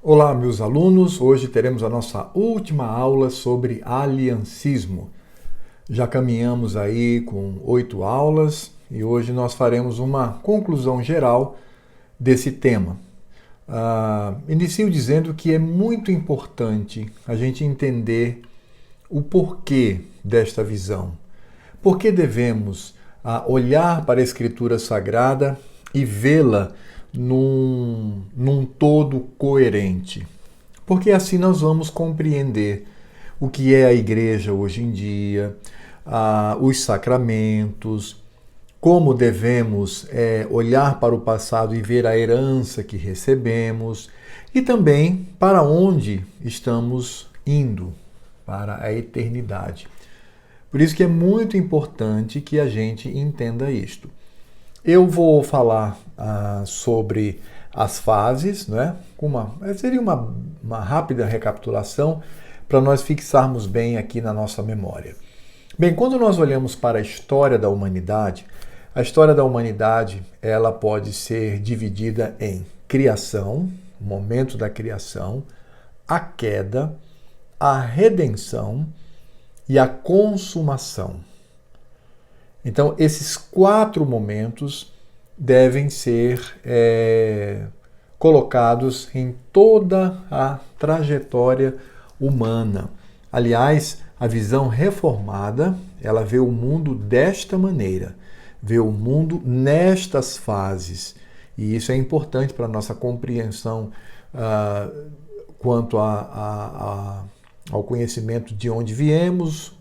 Olá, meus alunos. Hoje teremos a nossa última aula sobre aliancismo. Já caminhamos aí com 8 aulas e hoje nós faremos uma conclusão geral desse tema. Inicio dizendo que é muito importante a gente entender o porquê desta visão. Por que devemos olhar para a Escritura Sagrada e vê-la num todo coerente? Porque assim nós vamos compreender o que é a igreja hoje em dia, os sacramentos, como devemos olhar para o passado e ver a herança que recebemos e também para onde estamos indo, para a eternidade. Por isso que é muito importante que a gente entenda isto. Eu vou falar sobre as fases, né? Seria uma rápida recapitulação para nós fixarmos bem aqui na nossa memória. Bem, quando nós olhamos para a história da humanidade, ela pode ser dividida em criação, o momento da criação, a queda, a redenção e a consumação. Então, esses 4 momentos devem ser colocados em toda a trajetória humana. Aliás, a visão reformada, ela vê o mundo desta maneira, vê o mundo nestas fases. E isso é importante para a nossa compreensão quanto ao conhecimento de onde viemos,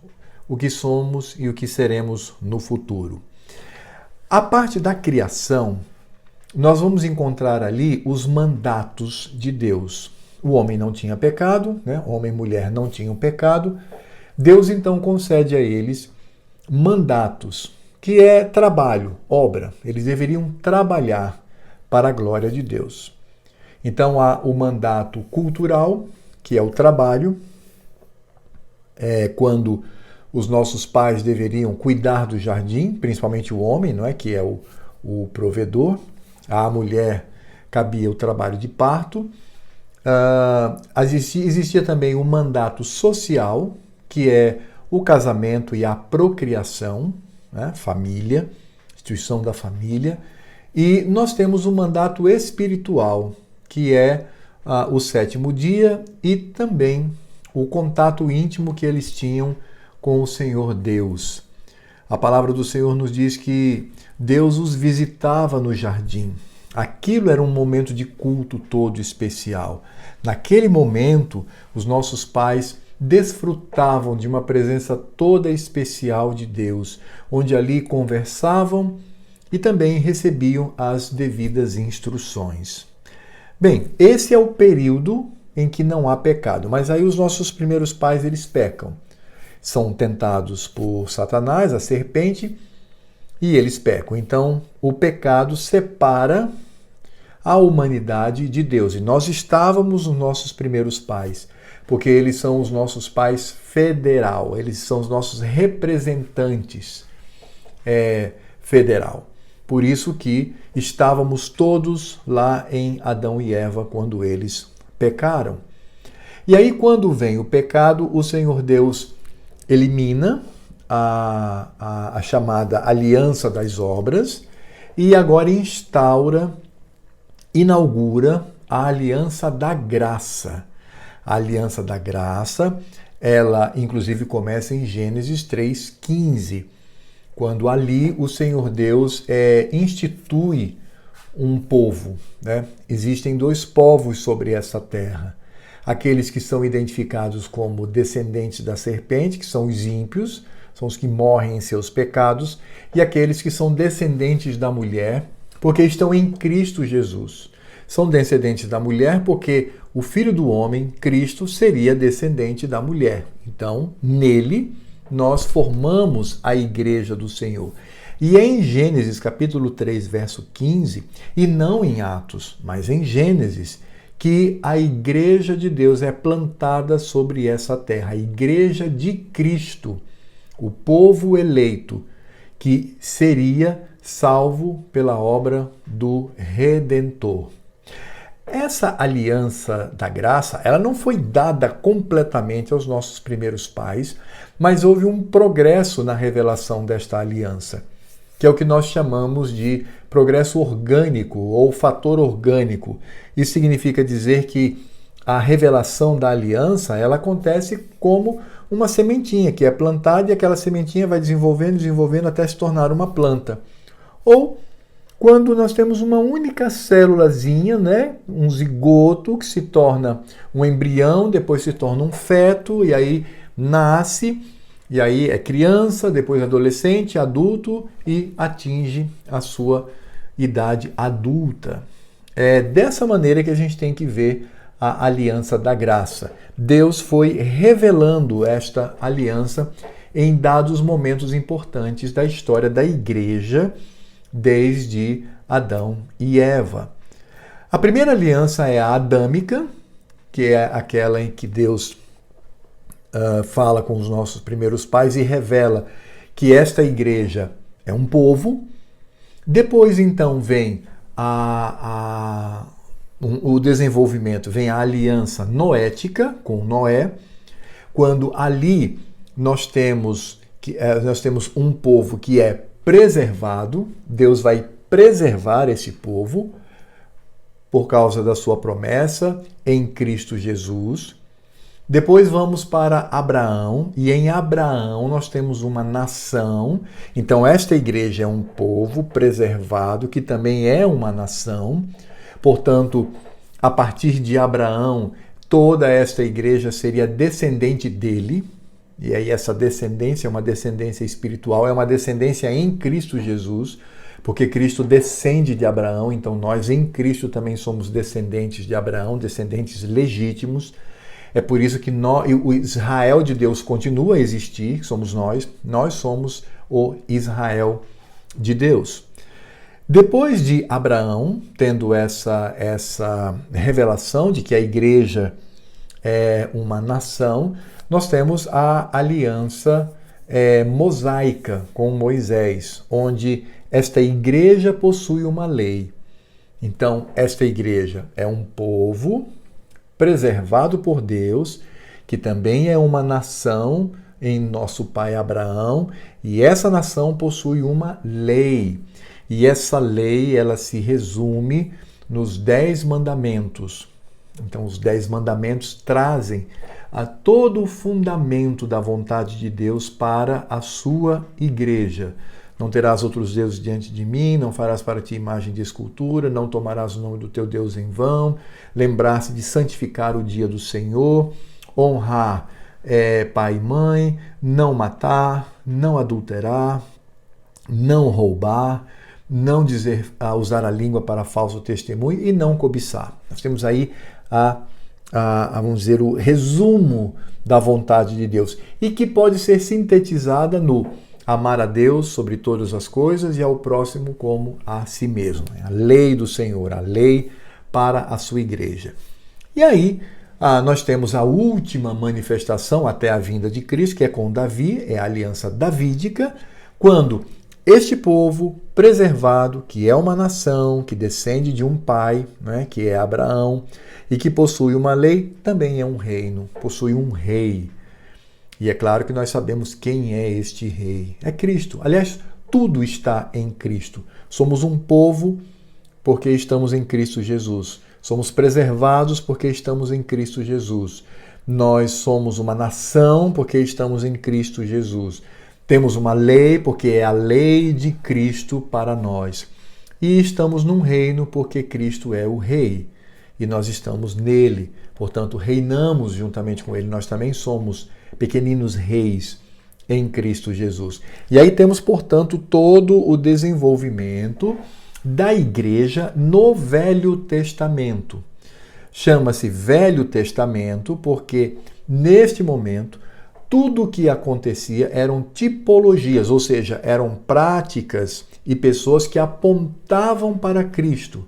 o que somos e o que seremos no futuro. A parte da criação, nós vamos encontrar ali os mandatos de Deus. O homem não tinha pecado, né? Homem e mulher não tinham pecado. Deus então concede a eles mandatos, que é trabalho, obra. Eles deveriam trabalhar para a glória de Deus. Então há o mandato cultural, que é o trabalho, quando os nossos pais deveriam cuidar do jardim, principalmente o homem, não é, que é o provedor. À mulher cabia o trabalho de parto. Existia também o mandato social, que é o casamento e a procriação, né, família, instituição da família. E nós temos o mandato espiritual, que é o 7º dia e também o contato íntimo que eles tinham com o Senhor Deus. A palavra do Senhor nos diz que Deus os visitava no jardim. Aquilo era um momento de culto todo especial. Naquele momento, os nossos pais desfrutavam de uma presença toda especial de Deus, onde ali conversavam e também recebiam as devidas instruções. Bem, esse é o período em que não há pecado, mas aí os nossos primeiros pais, eles pecam. São tentados por Satanás, a serpente, e eles pecam. Então, o pecado separa a humanidade de Deus. E nós estávamos os nossos primeiros pais, porque eles são os nossos pais federal, eles são os nossos representantes federal. Por isso que estávamos todos lá em Adão e Eva quando eles pecaram. E aí, quando vem o pecado, o Senhor Deus elimina a chamada aliança das obras e agora inaugura a aliança da graça. A aliança da graça, ela inclusive começa em Gênesis 3:15, quando ali o Senhor Deus institui um povo, né? Existem 2 povos sobre essa terra. Aqueles que são identificados como descendentes da serpente, que são os ímpios, são os que morrem em seus pecados, e aqueles que são descendentes da mulher, porque estão em Cristo Jesus. São descendentes da mulher porque o Filho do Homem, Cristo, seria descendente da mulher. Então, nele, nós formamos a igreja do Senhor. E é em Gênesis capítulo 3, verso 15, e não em Atos, mas em Gênesis, que a igreja de Deus é plantada sobre essa terra, a igreja de Cristo, o povo eleito, que seria salvo pela obra do Redentor. Essa aliança da graça, ela não foi dada completamente aos nossos primeiros pais, mas houve um progresso na revelação desta aliança, que é o que nós chamamos de progresso orgânico ou fator orgânico. Isso significa dizer que a revelação da aliança, ela acontece como uma sementinha que é plantada e aquela sementinha vai desenvolvendo, desenvolvendo até se tornar uma planta. Ou quando nós temos uma única célulazinha, né, um zigoto que se torna um embrião, depois se torna um feto e aí nasce, e aí é criança, depois adolescente, adulto e atinge a sua idade adulta. É dessa maneira que a gente tem que ver a aliança da graça. Deus foi revelando esta aliança em dados momentos importantes da história da igreja, desde Adão e Eva. A primeira aliança é a adâmica, que é aquela em que Deus fala com os nossos primeiros pais e revela que esta igreja é um povo. Depois, então, vem o desenvolvimento, vem a aliança noética com Noé, quando ali nós temos um povo que é preservado, Deus vai preservar esse povo por causa da sua promessa em Cristo Jesus. Depois vamos para Abraão, e em Abraão nós temos uma nação. Então esta igreja é um povo preservado, que também é uma nação. Portanto, a partir de Abraão, toda esta igreja seria descendente dele. E aí essa descendência é uma descendência espiritual, é uma descendência em Cristo Jesus, porque Cristo descende de Abraão, então nós em Cristo também somos descendentes de Abraão, descendentes legítimos. É por isso que o Israel de Deus continua a existir, somos nós somos o Israel de Deus. Depois de Abraão, tendo essa revelação de que a igreja é uma nação, nós temos a aliança mosaica com Moisés, onde esta igreja possui uma lei. Então, esta igreja é um povo preservado por Deus, que também é uma nação em nosso pai Abraão, e essa nação possui uma lei. E essa lei, ela se resume nos 10 mandamentos. Então, os 10 mandamentos trazem a todo o fundamento da vontade de Deus para a sua igreja. Não terás outros deuses diante de mim, não farás para ti imagem de escultura, não tomarás o nome do teu Deus em vão, lembrar-se de santificar o dia do Senhor, honrar pai e mãe, não matar, não adulterar, não roubar, não usar a língua para falso testemunho e não cobiçar. Nós temos aí vamos dizer, o resumo da vontade de Deus e que pode ser sintetizada no amar a Deus sobre todas as coisas e ao próximo como a si mesmo. A lei do Senhor, a lei para a sua igreja. E aí nós temos a última manifestação até a vinda de Cristo, que é com Davi, é a aliança davídica, quando este povo preservado, que é uma nação, que descende de um pai, né, que é Abraão, e que possui uma lei, também é um reino, possui um rei. E é claro que nós sabemos quem é este rei. É Cristo. Aliás, tudo está em Cristo. Somos um povo porque estamos em Cristo Jesus. Somos preservados porque estamos em Cristo Jesus. Nós somos uma nação porque estamos em Cristo Jesus. Temos uma lei porque é a lei de Cristo para nós. E estamos num reino porque Cristo é o rei. E nós estamos nele. Portanto, reinamos juntamente com ele. Nós também somos pequeninos reis em Cristo Jesus. E aí temos, portanto, todo o desenvolvimento da igreja no Velho Testamento. Chama-se Velho Testamento porque, neste momento, tudo o que acontecia eram tipologias, ou seja, eram práticas e pessoas que apontavam para Cristo.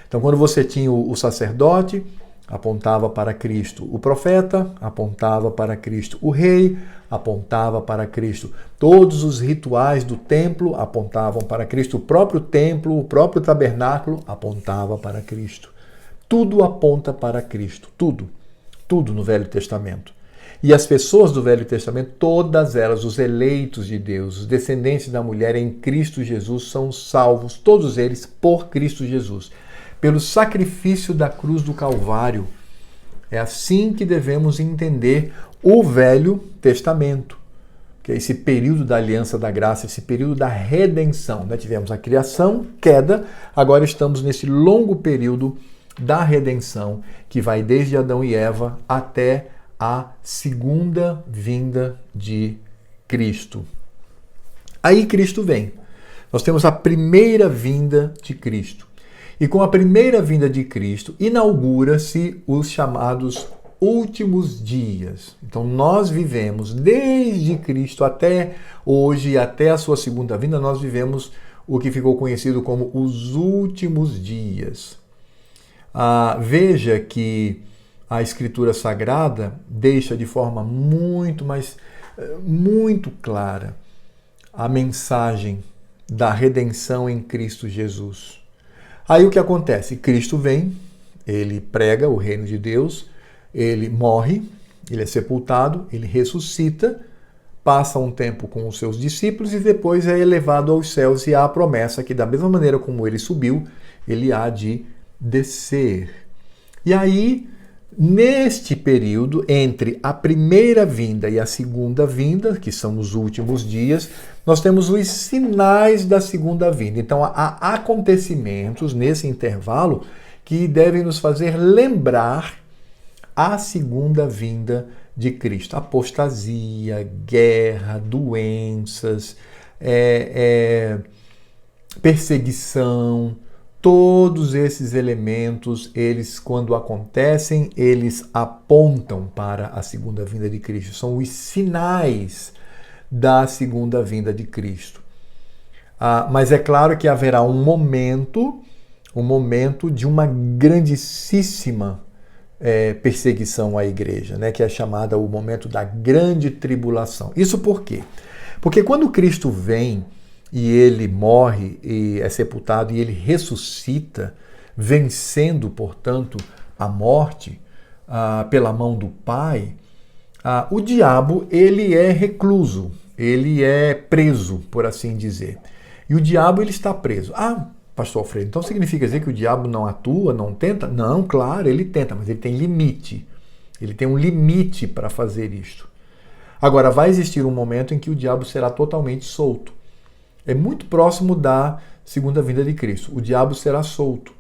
Então, quando você tinha o sacerdote, apontava para Cristo. O profeta apontava para Cristo. O rei apontava para Cristo. Todos os rituais do templo apontavam para Cristo. O próprio templo, o próprio tabernáculo apontava para Cristo. tudo aponta para Cristo, tudo no Velho Testamento. E as pessoas do Velho Testamento, todas elas, os eleitos de Deus, os descendentes da mulher em Cristo Jesus, são salvos, todos eles, por Cristo Jesus, pelo sacrifício da cruz do Calvário. É assim que devemos entender o Velho Testamento, que é esse período da aliança da graça, esse período da redenção. Tivemos a criação, queda, agora estamos nesse longo período da redenção, que vai desde Adão e Eva até a segunda vinda de Cristo. Aí Cristo vem. Nós temos a primeira vinda de Cristo. E com a primeira vinda de Cristo, inaugura-se os chamados últimos dias. Então nós vivemos, desde Cristo até hoje, até a sua segunda vinda, nós vivemos o que ficou conhecido como os últimos dias. Veja que a Escritura Sagrada deixa de forma muito clara a mensagem da redenção em Cristo Jesus. Aí o que acontece? Cristo vem, ele prega o reino de Deus, ele morre, ele é sepultado, ele ressuscita, passa um tempo com os seus discípulos e depois é elevado aos céus, e há a promessa que da mesma maneira como ele subiu, ele há de descer. E aí, neste período, entre a primeira vinda e a segunda vinda, que são os últimos dias, nós temos os sinais da segunda vinda. Então, há acontecimentos nesse intervalo que devem nos fazer lembrar a segunda vinda de Cristo. Apostasia, guerra, doenças, perseguição. Todos esses elementos, eles, quando acontecem, eles apontam para a segunda vinda de Cristo. São os sinais da segunda vinda de Cristo. Mas é claro que haverá um momento de uma grandíssima perseguição à igreja, que é chamada o momento da grande tribulação. Isso por quê? Porque quando Cristo vem e ele morre e é sepultado e ele ressuscita, vencendo, portanto, a morte pela mão do Pai, o diabo ele é recluso, ele é preso, por assim dizer. E o diabo ele está preso. Pastor Alfredo, então significa dizer que o diabo não atua, não tenta? Não, claro, ele tenta, mas ele tem limite. Ele tem um limite para fazer isto. Agora, vai existir um momento em que o diabo será totalmente solto. É muito próximo da segunda vinda de Cristo. O diabo será solto.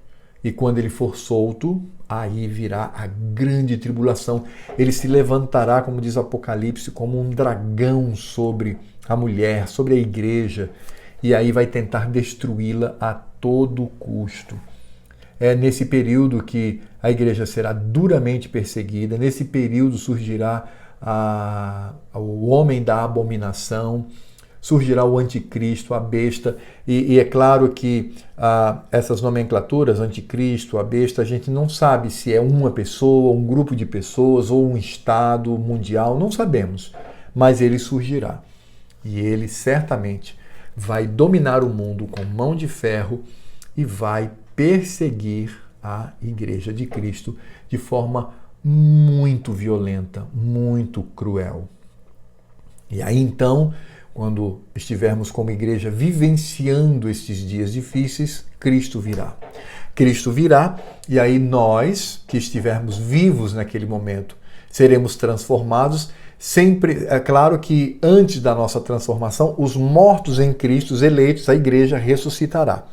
E quando ele for solto, aí virá a grande tribulação. Ele se levantará, como diz o Apocalipse, como um dragão sobre a mulher, sobre a igreja. E aí vai tentar destruí-la a todo custo. É nesse período que a igreja será duramente perseguida. Nesse período surgirá o homem da abominação, surgirá o anticristo, a besta, e é claro que essas nomenclaturas, anticristo, a besta, a gente não sabe se é uma pessoa, um grupo de pessoas ou um estado mundial, não sabemos, mas ele surgirá. E ele certamente vai dominar o mundo com mão de ferro e vai perseguir a Igreja de Cristo de forma muito violenta, muito cruel. E aí então, quando estivermos como igreja vivenciando estes dias difíceis, Cristo virá. Cristo virá e aí nós, que estivermos vivos naquele momento, seremos transformados. Sempre, é claro que antes da nossa transformação, os mortos em Cristo, os eleitos, a igreja ressuscitará.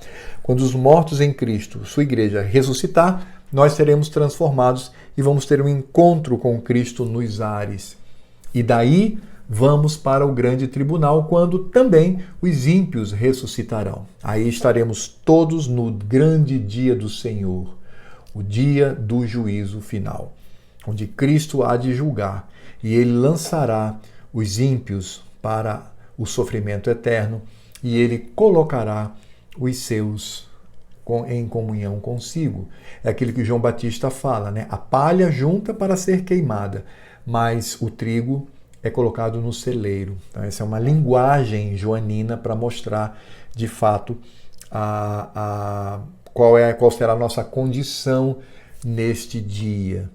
Quando os mortos em Cristo, sua igreja ressuscitar, nós seremos transformados e vamos ter um encontro com Cristo nos ares. E daí vamos para o grande tribunal, quando também os ímpios ressuscitarão. Aí estaremos todos no grande dia do Senhor, o dia do juízo final, onde Cristo há de julgar e ele lançará os ímpios para o sofrimento eterno e ele colocará os seus em comunhão consigo. É aquilo que João Batista fala, né? A palha junta para ser queimada, mas o trigo é colocado no celeiro. Então, essa é uma linguagem joanina para mostrar, de fato, qual será a nossa condição neste dia.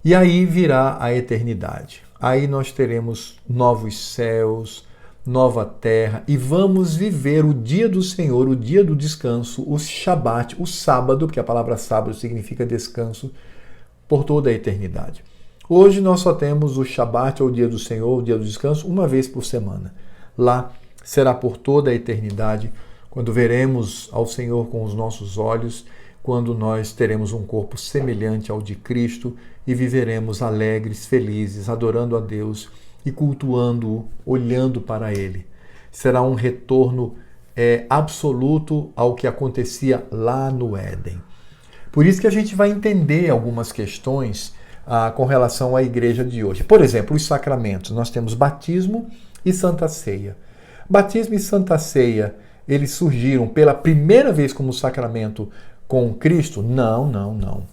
E aí virá a eternidade. Aí nós teremos novos céus, nova terra e vamos viver o dia do Senhor, o dia do descanso, o Shabat, o sábado, porque a palavra sábado significa descanso, por toda a eternidade. Hoje nós só temos o Shabat, ou o dia do Senhor, o dia do descanso, uma vez por semana. Lá será por toda a eternidade, quando veremos ao Senhor com os nossos olhos, quando nós teremos um corpo semelhante ao de Cristo e viveremos alegres, felizes, adorando a Deus e cultuando-o, olhando para Ele. Será um retorno absoluto ao que acontecia lá no Éden. Por isso que a gente vai entender algumas questões com relação à igreja de hoje. Por exemplo, os sacramentos. Nós temos batismo e Santa Ceia. Batismo e Santa Ceia, eles surgiram pela primeira vez como sacramento com Cristo? Não.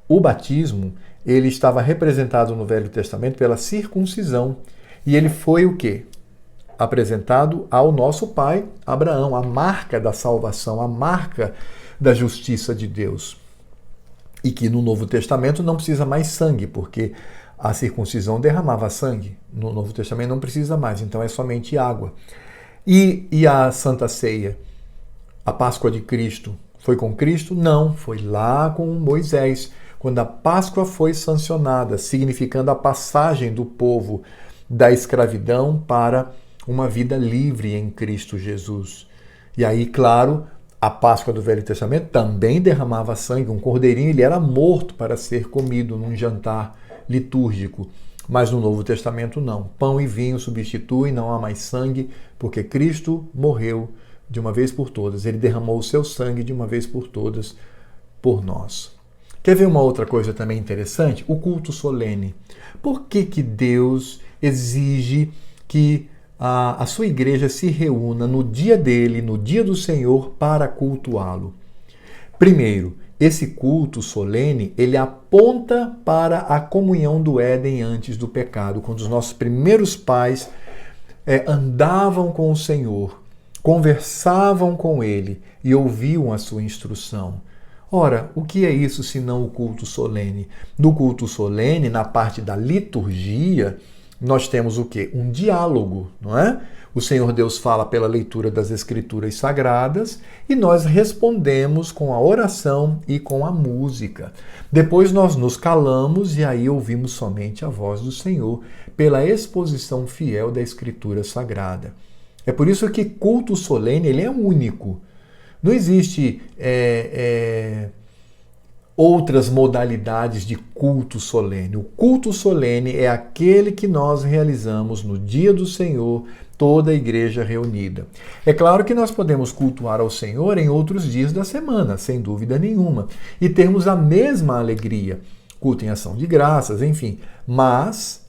O batismo, ele estava representado no Velho Testamento pela circuncisão. E ele foi o quê? Apresentado ao nosso pai Abraão, a marca da salvação, a marca da justiça de Deus. E que no Novo Testamento não precisa mais sangue, porque a circuncisão derramava sangue. No Novo Testamento não precisa mais, então é somente água. E a Santa Ceia, a Páscoa de Cristo, foi com Cristo? Não, foi lá com Moisés, quando a Páscoa foi sancionada, significando a passagem do povo da escravidão para uma vida livre em Cristo Jesus. E aí, claro, a Páscoa do Velho Testamento também derramava sangue. Um cordeirinho, ele era morto para ser comido num jantar litúrgico. Mas no Novo Testamento não. Pão e vinho substituem, não há mais sangue, porque Cristo morreu de uma vez por todas. Ele derramou o seu sangue de uma vez por todas por nós. Quer ver uma outra coisa também interessante? O culto solene. Por que Deus exige que a sua igreja se reúna no dia dele, no dia do Senhor, para cultuá-lo? Primeiro, esse culto solene, ele aponta para a comunhão do Éden antes do pecado, quando os nossos primeiros pais andavam com o Senhor, conversavam com ele e ouviam a sua instrução. Ora, o que é isso senão o culto solene? No culto solene, na parte da liturgia, nós temos o quê? Um diálogo, não é? O Senhor Deus fala pela leitura das Escrituras Sagradas e nós respondemos com a oração e com a música. Depois nós nos calamos e aí ouvimos somente a voz do Senhor pela exposição fiel da Escritura Sagrada. É por isso que culto solene, ele é único. Não existe outras modalidades de culto solene. O culto solene é aquele que nós realizamos no dia do Senhor, toda a igreja reunida. É claro que nós podemos cultuar ao Senhor em outros dias da semana, sem dúvida nenhuma, e termos a mesma alegria, culto em ação de graças, enfim. Mas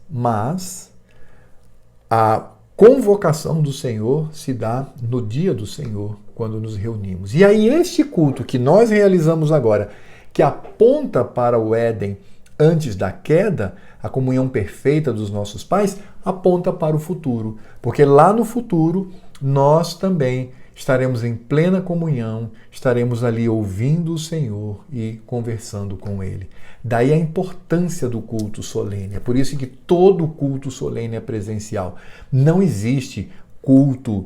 a convocação do Senhor se dá no dia do Senhor, quando nos reunimos. E aí este culto que nós realizamos agora, que aponta para o Éden antes da queda, a comunhão perfeita dos nossos pais, aponta para o futuro. Porque lá no futuro, nós também estaremos em plena comunhão, estaremos ali ouvindo o Senhor e conversando com Ele. Daí a importância do culto solene. É por isso que todo culto solene é presencial. Não existe culto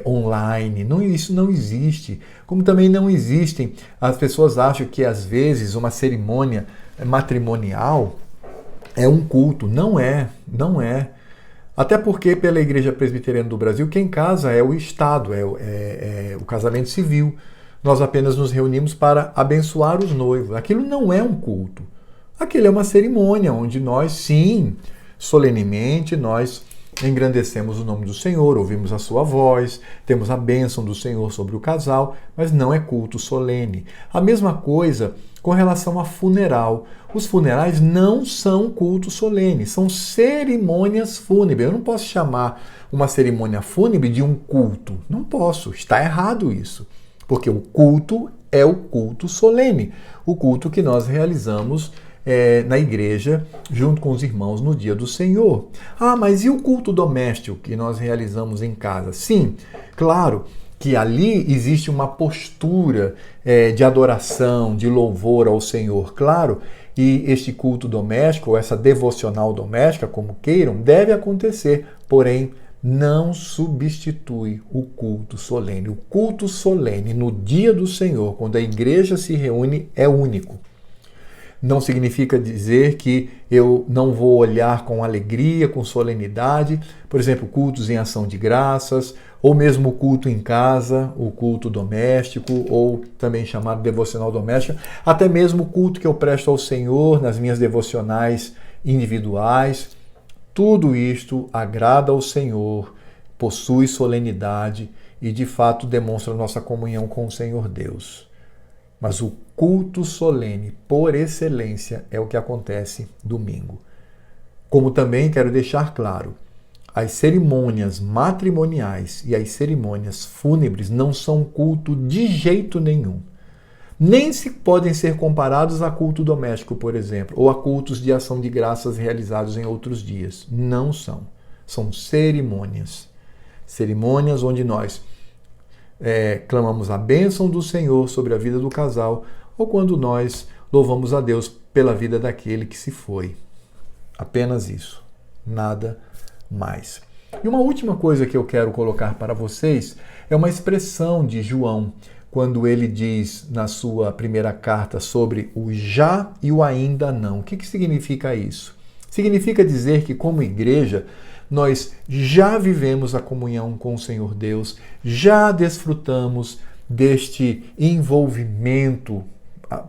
online, isso não existe. Como também não existem, as pessoas acham que às vezes uma cerimônia matrimonial é um culto. Não é. Até porque pela Igreja Presbiteriana do Brasil, quem casa é o Estado, é o casamento civil. Nós apenas nos reunimos para abençoar os noivos. Aquilo não é um culto. Aquilo é uma cerimônia onde nós, sim, solenemente, nós engrandecemos o nome do Senhor, ouvimos a sua voz, temos a bênção do Senhor sobre o casal, mas não é culto solene. A mesma coisa com relação a funeral. Os funerais não são culto solene, são cerimônias fúnebres. Eu não posso chamar uma cerimônia fúnebre de um culto. Não posso, está errado isso. Porque o culto é o culto solene, o culto que nós realizamos na igreja, junto com os irmãos no dia do Senhor. Ah, mas e o culto doméstico que nós realizamos em casa? Sim, claro que ali existe uma postura de adoração, de louvor ao Senhor, claro, e este culto doméstico, ou essa devocional doméstica, como queiram, deve acontecer, porém, não substitui o culto solene. O culto solene no dia do Senhor, quando a igreja se reúne, é único. Não significa dizer que eu não vou olhar com alegria, com solenidade, por exemplo, cultos em ação de graças, ou mesmo o culto em casa, o culto doméstico, ou também chamado devocional doméstica, até mesmo o culto que eu presto ao Senhor nas minhas devocionais individuais. Tudo isto agrada ao Senhor, possui solenidade e de fato demonstra nossa comunhão com o Senhor Deus. Mas o culto solene, por excelência, é o que acontece domingo. Como também quero deixar claro, as cerimônias matrimoniais e as cerimônias fúnebres não são culto de jeito nenhum. Nem se podem ser comparados a culto doméstico, por exemplo, ou a cultos de ação de graças realizados em outros dias. Não são. São cerimônias. Cerimônias onde nós clamamos a bênção do Senhor sobre a vida do casal, ou quando nós louvamos a Deus pela vida daquele que se foi. Apenas isso. Nada mais. E uma última coisa que eu quero colocar para vocês é uma expressão de João, quando ele diz na sua primeira carta sobre o já e o ainda não. O que significa isso? Significa dizer que, como igreja, nós já vivemos a comunhão com o Senhor Deus, já desfrutamos deste envolvimento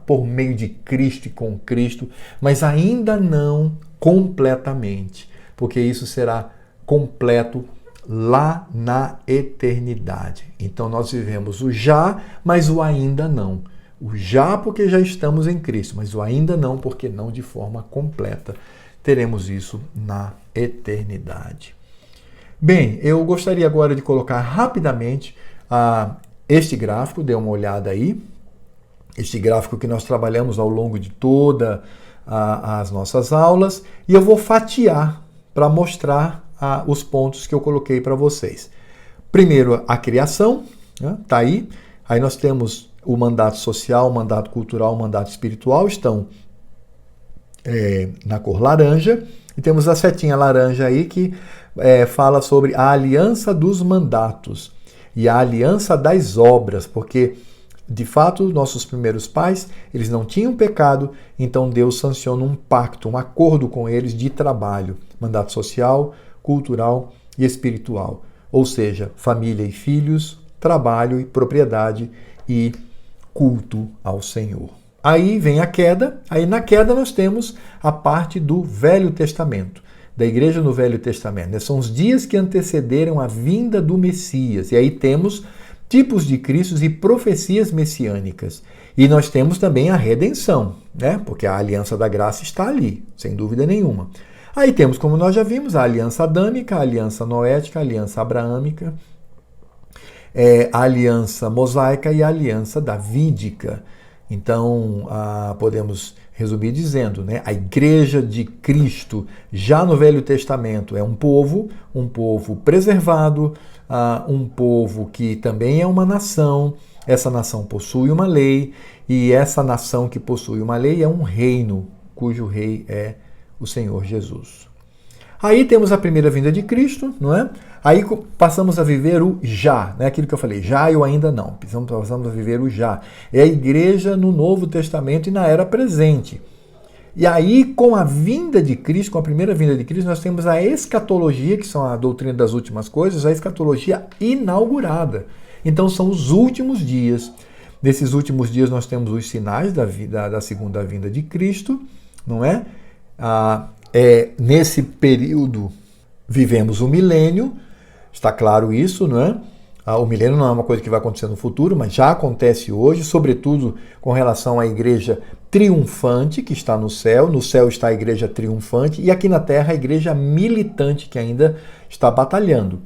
por meio de Cristo e com Cristo, mas ainda não completamente, porque isso será completo lá na eternidade. Então nós vivemos o já, mas o ainda não. O já porque já estamos em Cristo, mas o ainda não porque não de forma completa. Teremos isso na eternidade. Bem, eu gostaria agora de colocar rapidamente este gráfico, dê uma olhada aí. Este gráfico que nós trabalhamos ao longo de todas as nossas aulas, e eu vou fatiar para mostrar os pontos que eu coloquei para vocês. Primeiro, a criação, tá aí. Aí nós temos o mandato social, o mandato cultural, o mandato espiritual, estão na cor laranja. E temos a setinha laranja aí que fala sobre a aliança dos mandatos e a aliança das obras, porque de fato, nossos primeiros pais, eles não tinham pecado, então Deus sanciona um pacto, um acordo com eles de trabalho, mandato social, cultural e espiritual. Ou seja, família e filhos, trabalho e propriedade e culto ao Senhor. Aí vem a queda, aí na queda nós temos a parte do Velho Testamento, da igreja no Velho Testamento. São os dias que antecederam a vinda do Messias. E aí temos tipos de Cristos e profecias messiânicas. E nós temos também a redenção, né? Porque a aliança da graça está ali, sem dúvida nenhuma. Aí temos, como nós já vimos, a aliança adâmica, a aliança noética, a aliança abraâmica, a aliança mosaica e a aliança davídica. Então, podemos resumir dizendo, né? A igreja de Cristo, já no Velho Testamento, é um povo preservado, um povo que também é uma nação. Essa nação possui uma lei, e essa nação que possui uma lei é um reino, cujo rei é o Senhor Jesus. Aí temos a primeira vinda de Cristo, não é? Aí passamos a viver o já, né? Aquilo que eu falei, já e o ainda não. Passamos a viver o já. É a igreja no Novo Testamento e na era presente. E aí, com a vinda de Cristo, com a primeira vinda de Cristo, nós temos a escatologia, que são a doutrina das últimas coisas, a escatologia inaugurada. Então, são os últimos dias. Nesses últimos dias, nós temos os sinais da segunda vinda de Cristo, não é? Nesse período, vivemos o milênio, está claro isso, não é? O milênio não é uma coisa que vai acontecer no futuro, mas já acontece hoje, sobretudo com relação à igreja triunfante que está no céu está a igreja triunfante, e aqui na terra a igreja militante que ainda está batalhando.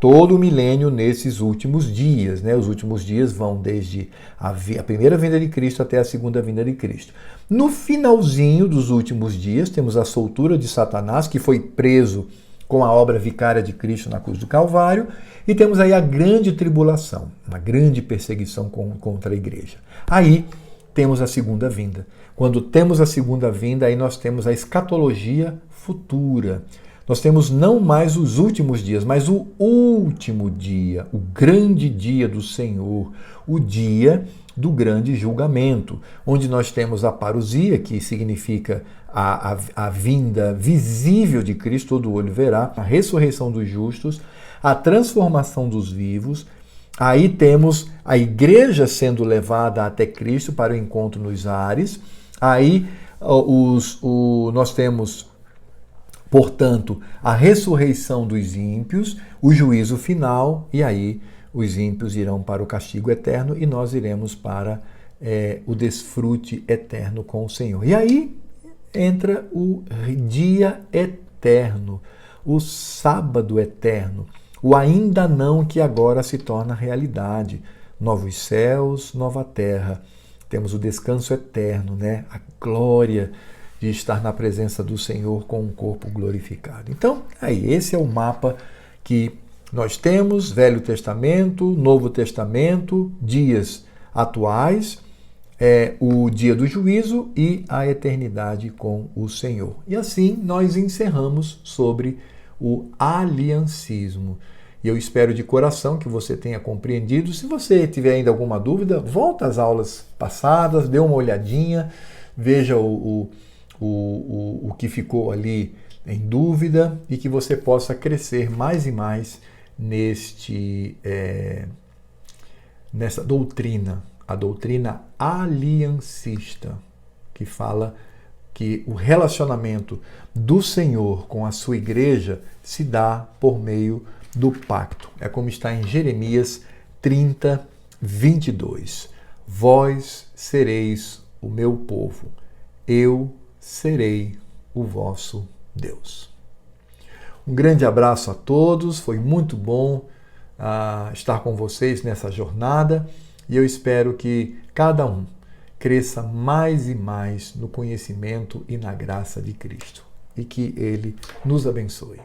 Todo o milênio nesses últimos dias, né? Os últimos dias vão desde a primeira vinda de Cristo até a segunda vinda de Cristo. No finalzinho dos últimos dias, temos a soltura de Satanás, que foi preso com a obra vicária de Cristo na cruz do Calvário, e temos aí a grande tribulação, uma grande perseguição contra a igreja. Aí temos a segunda vinda. Quando temos a segunda vinda, aí nós temos a escatologia futura. Nós temos não mais os últimos dias, mas o último dia, o grande dia do Senhor, o dia do grande julgamento, onde nós temos a parousia, que significa a vinda visível de Cristo, todo olho verá, a ressurreição dos justos, a transformação dos vivos. Aí temos a igreja sendo levada até Cristo para o encontro nos ares. Aí nós temos, portanto, a ressurreição dos ímpios, o juízo final, e aí os ímpios irão para o castigo eterno e nós iremos para o desfrute eterno com o Senhor. E aí entra o dia eterno, o sábado eterno, o ainda não que agora se torna realidade. Novos céus, nova terra. Temos o descanso eterno, né? A glória de estar na presença do Senhor com um corpo glorificado. Então, aí, esse é o mapa que nós temos, Velho Testamento, Novo Testamento, dias atuais, o dia do juízo e a eternidade com o Senhor. E assim nós encerramos sobre o aliancismo. E eu espero de coração que você tenha compreendido. Se você tiver ainda alguma dúvida, volta às aulas passadas, dê uma olhadinha, veja o que ficou ali em dúvida e que você possa crescer mais e mais nessa doutrina, a doutrina aliancista, que fala que o relacionamento do Senhor com a sua igreja se dá por meio do pacto. É como está em Jeremias 30, 22. Vós sereis o meu povo, eu serei o vosso Deus. Um grande abraço a todos, foi muito bom estar com vocês nessa jornada e eu espero que cada um cresça mais e mais no conhecimento e na graça de Cristo e que Ele nos abençoe.